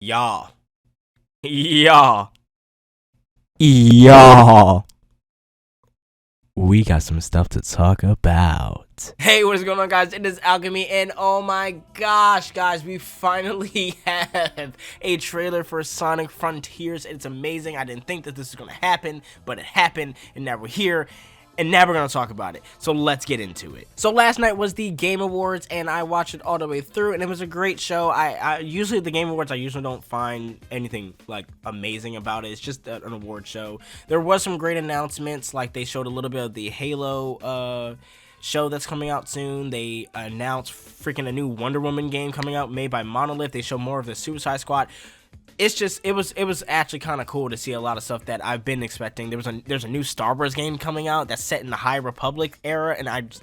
Y'all. Y'all. Y'all. We got some stuff to talk about. Hey, what is going on, guys? It is Alchemy, and oh my gosh, guys, we finally have a trailer for Sonic Frontiers. It's amazing. I didn't think that this was going to happen, but it happened, and now we're here. And now we're going to talk about it. So let's get into it. So last night was the Game Awards, and I watched it all the way through, and it was a great show. I usually, the Game Awards, I usually don't find anything, like, amazing about it. It's just an award show. There was some great announcements, like they showed a little bit of the Halo, show that's coming out soon. They announced freaking a new Wonder Woman game coming out made by Monolith. They showed more of the Suicide Squad. It's just it was actually kind of cool to see a lot of stuff that I've been expecting. There's a new Star Wars game coming out that's set in the High Republic era, and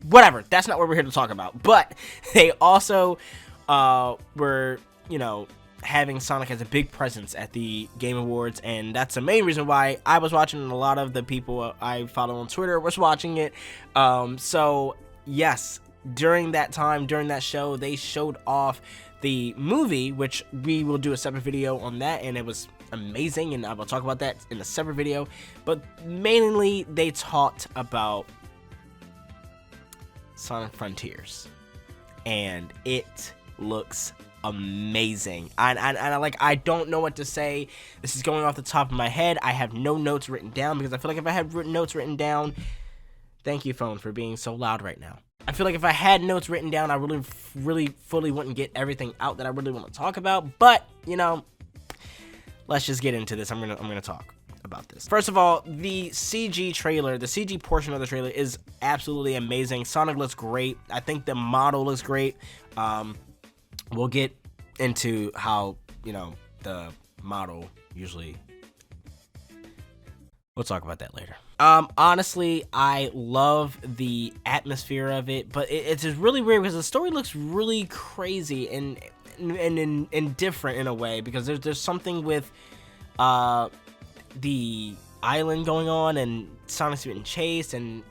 whatever, that's not what we're here to talk about. But they also were, you know, having Sonic as a big presence at the Game Awards, and that's the main reason why I was watching, and a lot of the people I follow on Twitter was watching it. So yes, during that time, during that show, they showed off the movie, which we will do a separate video on that, and it was amazing, and I will talk about that in a separate video. But mainly they talked about Sonic Frontiers, and it looks amazing. I don't know what to say. This is going off the top of my head. I have no notes written down, because I feel like if I had notes written down, thank you, phone, for being so loud right now. I feel like if I had notes written down, I really fully wouldn't get everything out that I really want to talk about. But, you know, let's just get into this. I'm gonna talk about this. First of all, the CG trailer, the CG portion of the trailer is absolutely amazing. Sonic looks great. I think the model looks great. We'll get into how, you know, the model usually... We'll talk about that later. Honestly, I love the atmosphere of it, but it's just really weird because the story looks really crazy and different in a way, because there's something with the island going on, and Sonic's getting chased, and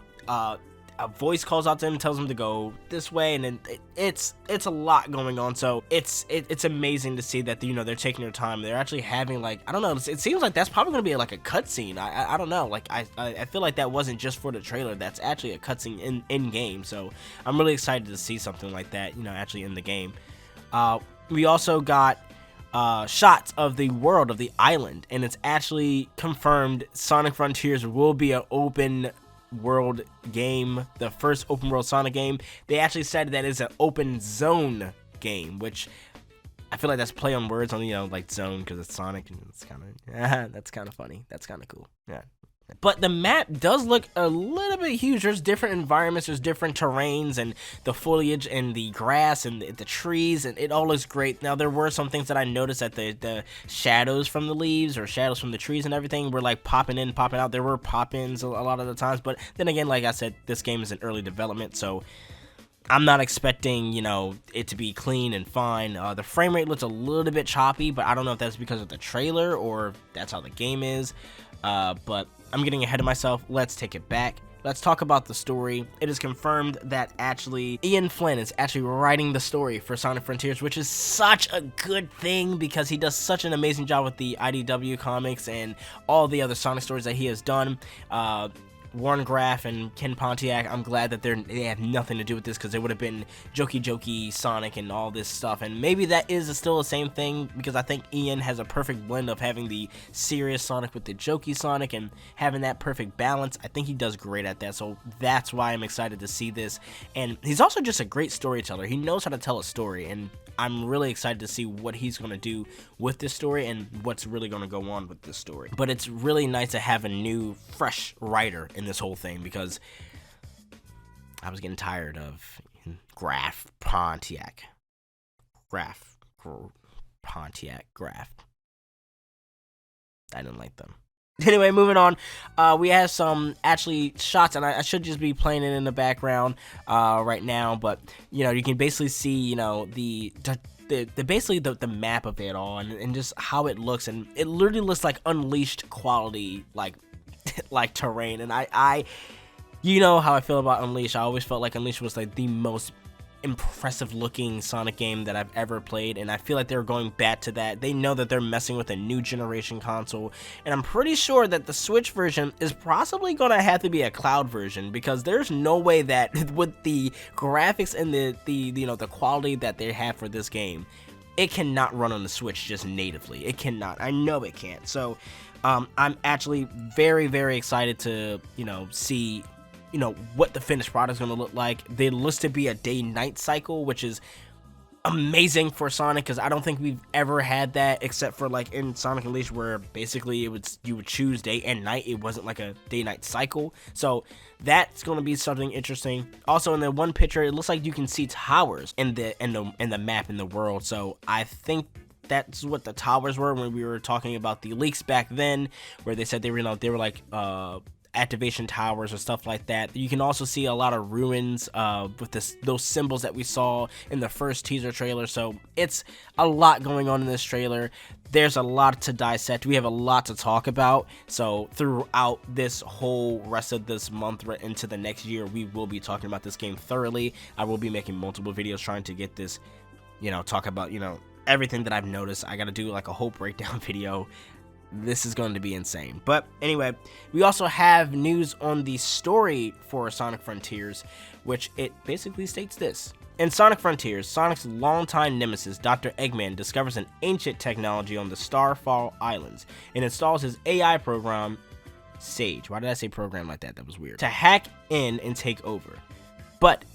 a voice calls out to him and tells him to go this way, and then it's a lot going on. So it's amazing to see that, you know, they're taking their time. They're actually having, like, I don't know, it seems like that's probably gonna be like a cutscene. I don't know, like I feel like that wasn't just for the trailer. That's actually a cutscene in game. So I'm really excited to see something like that, you know, actually in the game. We also got shots of the world, of the island, and it's actually confirmed Sonic Frontiers will be an open world game, the first open world Sonic game. They actually said that it's an open zone game, which I feel like that's play on words on, you know, like zone, because it's Sonic, and it's kind of that's kind of funny. That's kind of cool. Yeah. But the map does look a little bit huge. There's different environments, there's different terrains, and the foliage and the grass and the trees, and it all looks great. Now, there were some things that I noticed that the shadows from the leaves, or shadows from the trees and everything, were like popping in, popping out. There were pop-ins a lot of the times, but then again, like I said, this game is in early development, so I'm not expecting, you know, it to be clean and fine. The frame rate looks a little bit choppy, but I don't know if that's because of the trailer or that's how the game is. But I'm getting ahead of myself. Let's take it back. Let's talk about the story. It is confirmed that actually Ian Flynn is actually writing the story for Sonic Frontiers, which is such a good thing, because he does such an amazing job with the IDW comics and all the other Sonic stories that he has done. Warren Graff and Ken Pontiac, I'm glad that they have nothing to do with this, because it would have been jokey Sonic and all this stuff. And maybe that is still the same thing, because I think Ian has a perfect blend of having the serious Sonic with the jokey Sonic and having that perfect balance. I think he does great at that, so that's why I'm excited to see this. And he's also just a great storyteller. He knows how to tell a story, and I'm really excited to see what he's going to do with this story and what's really going to go on with this story. But it's really nice to have a new, fresh writer in this whole thing, because I was getting tired of Graff. I didn't like them. Anyway, moving on, we have some actually shots, and I should just be playing it in the background right now, but, you know, you can basically see, you know, basically the map of it all, and just how it looks, and it literally looks like Unleashed quality, like terrain. And I you know how I feel about Unleashed. I always felt like Unleashed was like the most impressive looking Sonic game that I've ever played, and I feel like they're going back to that. They know that they're messing with a new generation console, and I'm pretty sure that the Switch version is possibly gonna have to be a cloud version, because there's no way that with the graphics and the quality that they have for this game, it cannot run on the Switch just natively. It cannot. I know it can't. So I'm actually very, very excited to see what the finished product is going to look like. They list to be a day-night cycle, which is amazing for Sonic, because I don't think we've ever had that except for like in Sonic Unleashed, where basically you would choose day and night. It wasn't like a day-night cycle, so that's going to be something interesting. Also, in the one picture, it looks like you can see towers in the map in the world, so I think that's what the towers were when we were talking about the leaks back then, where they said they were like activation towers or stuff like that. You can also see a lot of ruins with those symbols that we saw in the first teaser trailer. So it's a lot going on in this trailer. There's a lot to dissect. We have a lot to talk about. So throughout this whole rest of this month right into the next year, we will be talking about this game thoroughly. I will be making multiple videos trying to get this, talk about, everything that I've noticed. I got to do like a whole breakdown video. This is going to be insane. But anyway, we also have news on the story for Sonic Frontiers, which it basically states this. In Sonic Frontiers, Sonic's longtime nemesis, Dr. Eggman, discovers an ancient technology on the Starfall Islands and installs his AI program, Sage. Why did I say program like that? That was weird. To hack in and take over. But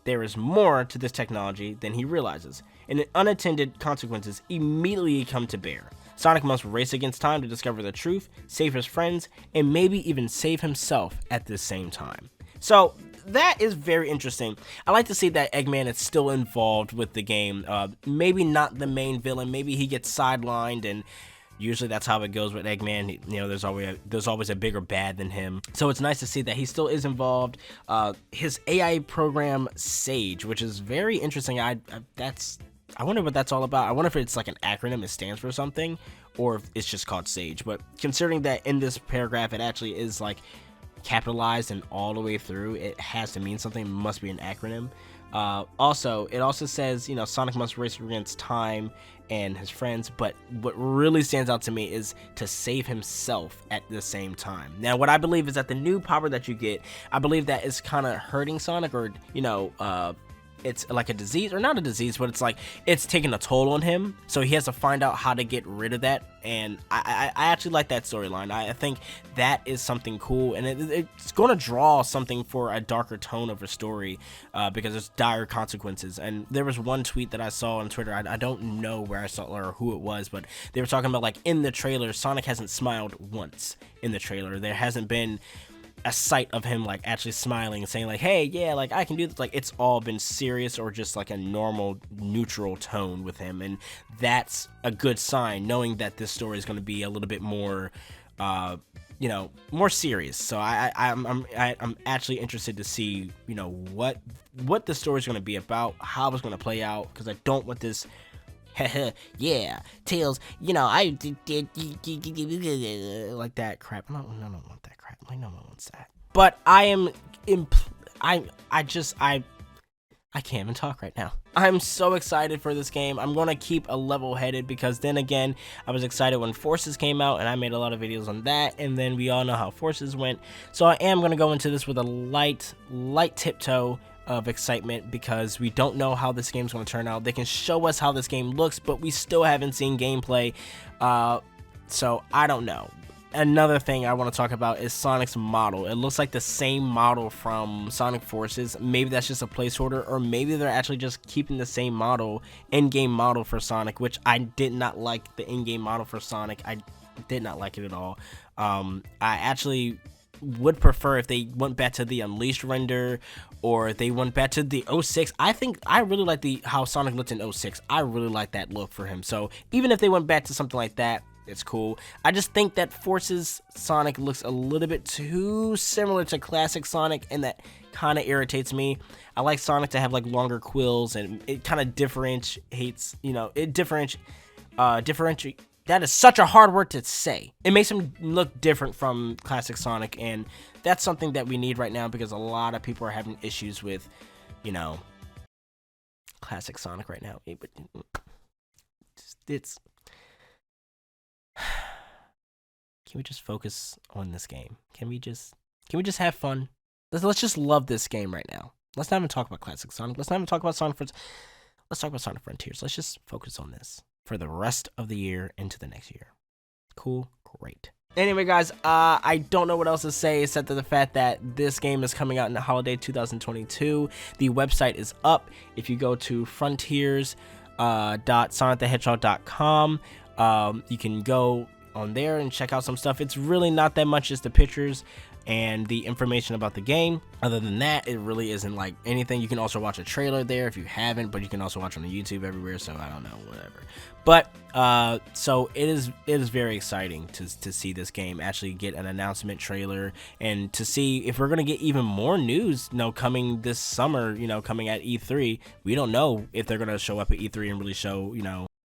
there is more to this technology than he realizes, and unintended consequences immediately come to bear. Sonic must race against time to discover the truth, save his friends, and maybe even save himself at the same time. So that is very interesting. I like to see that Eggman is still involved with the game. Maybe not the main villain. Maybe he gets sidelined, and usually that's how it goes with Eggman. There's always a bigger bad than him. So it's nice to see that he still is involved. His AI program, Sage, which is very interesting. I wonder what that's all about. I wonder if it's like an acronym, it stands for something, or if it's just called Sage. But considering that in this paragraph it actually is like capitalized and all the way through, it has to mean something. It must be an acronym. Also, it also says, Sonic must race against time and his friends, but what really stands out to me is to save himself at the same time. Now, what I believe is that the new power that you get, I believe that is kind of hurting Sonic, or, it's like a disease, or not a disease, but it's like it's taking a toll on him, so he has to find out how to get rid of that. And I actually like that storyline. I think that is something cool, and it's going to draw something for a darker tone of a story, because there's dire consequences. And there was one tweet that I saw on Twitter, I don't know where I saw or who it was, but they were talking about like in the trailer, Sonic hasn't smiled once in the trailer. There hasn't been a sight of him like actually smiling and saying like, hey, yeah, like I can do this. Like it's all been serious or just like a normal neutral tone with him, and that's a good sign, knowing that this story is going to be a little bit more more serious. So I'm actually interested to see what the story is going to be about, how it's going to play out, because I don't want this yeah, Tails, I did like that crap. No, I don't want that crap. Like, no one wants that. But I can't even talk right now. I'm so excited for this game. I'm going to keep a level-headed, because then again, I was excited when Forces came out, and I made a lot of videos on that, and then we all know how Forces went. So I am going to go into this with a light tiptoe of excitement, because we don't know how this game's going to turn out. They can show us how this game looks, but we still haven't seen gameplay, so I don't know. Another thing I want to talk about is Sonic's model. It looks like the same model from Sonic Forces. Maybe that's just a placeholder, or maybe they're actually just keeping the same model, in-game model for Sonic, which I did not like the in-game model for Sonic. I did not like it at all. I actually would prefer if they went back to the Unleashed render, or they went back to the 06. I think I really like how Sonic looked in 06. I really like that look for him. So even if they went back to something like that, it's cool. I just think that Forces Sonic looks a little bit too similar to classic Sonic, and that kind of irritates me. I like Sonic to have like longer quills, and it kind of differentiates, differentiate. That is such a hard word to say. It makes him look different from classic Sonic, and that's something that we need right now, because a lot of people are having issues with, classic Sonic right now. But it's can we just focus on this game? Can we just have fun? Let's just love this game right now. Let's not even talk about classic Sonic. Let's not even talk about Sonic Frontiers. Let's talk about Sonic Frontiers. Let's just focus on this for the rest of the year into the next year. Cool, great. Anyway, guys, I don't know what else to say except for the fact that this game is coming out in the holiday 2022. The website is up. If you go to frontiers.sonicthehedgehog.com, you can go on there and check out some stuff. It's really not that much, just the pictures and the information about the game. Other than that, it really isn't like anything. You can also watch a trailer there if you haven't, but you can also watch on the YouTube everywhere, so I don't know, whatever. But so it is very exciting to see this game actually get an announcement trailer, and to see if we're gonna get even more news, coming this summer, coming at E3. We don't know if they're gonna show up at E3 and really show,